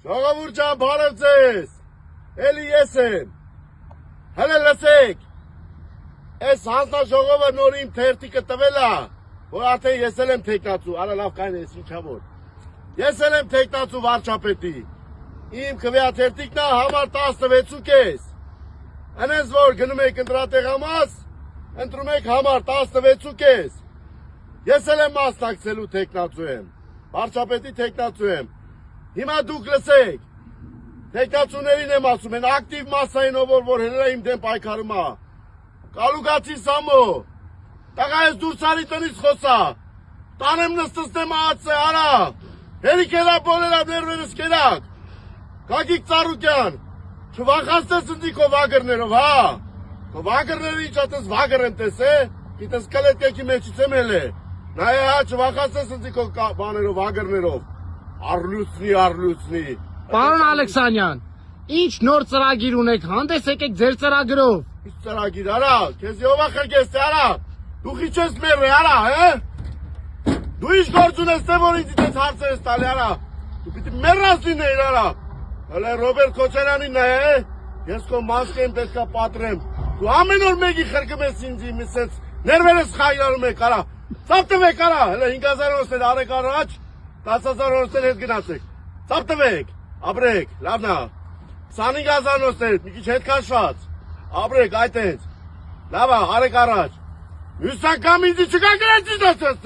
Ժողովուրդ ջան, բարև ձեզ։ Էլի ես եմ։ Հələ լսեք։ Այս հանձնաժողովը նոր իմ թերթիկը տվել է, որ արդեն ես էլ եմ թեկնածու, արա լավ կային ես ինչա որ։ Ես էլ եմ թեկնածու վարչապետի։ Իմ քվեաթերթիկն է համար 16.5։ Այնպես որ գնում եք ընտրատեղամաս, ընտրում եք համար 16.5։ Ես էլ եմ մասնակցելու թեկնածու եմ, վարչապետի թեկնածու եմ։ Հիմա դուք լսեք, թեկնածուներին եմ ասում, են ակտիվ մասային ով որ հելրա իմ դեմ պայքարում է։ Կալուգացի Սամո, տղա ես դուրս արի տնից խոսա, տանեմ նստստեմ ացե արա, հերիք էլա բոլելա ներվերս կերակ, Գագիկ Ծառուկյան, չվախացնես ընձի քո վագրներով, հա, քո վագրները ինչ ատես վագր եմ տես է, գիտես կլետկեքի մեջից եմ էլ է, նայ հա չվախացնես ընձի քո բաներով, վագրներով, առլուցնի, Պարոն Ալեքսանյան, ինչ նոր ծրագիր ունեք, հանդես եկեք ձեր ծրագրով։ Ինչ ծրագիր, արա, քեզ ովա խրգեստ է, արա, դու խիչ ես մեր է, արա, հե, դու ինչ գործ ունես թե որ ինձ դες հարցեր ես տալի, արա, դու պիտի մեռած լինեիր, արա, հələ Ռոբերտ Քոչարյանին է, ես քո մասկեն պետքա պատրեմ, դու ամեն օր մեկի խրկում ես ինձ իմ սենց ներվերս խայլանում եք, արա, ծապ տվեք, արա, հələ 5,000 օրսներ արեք առաջ, 10,000 օրսներ հետ գնացեք, ծապ տվեք, ապրեք, լավն է, 25,000 օրսներ, մի քիչ հետ քաշված, ապրեք այդտենց, լավ է, արեք առաջ, մյուս անգամ ինձ չկա գրեցի դասած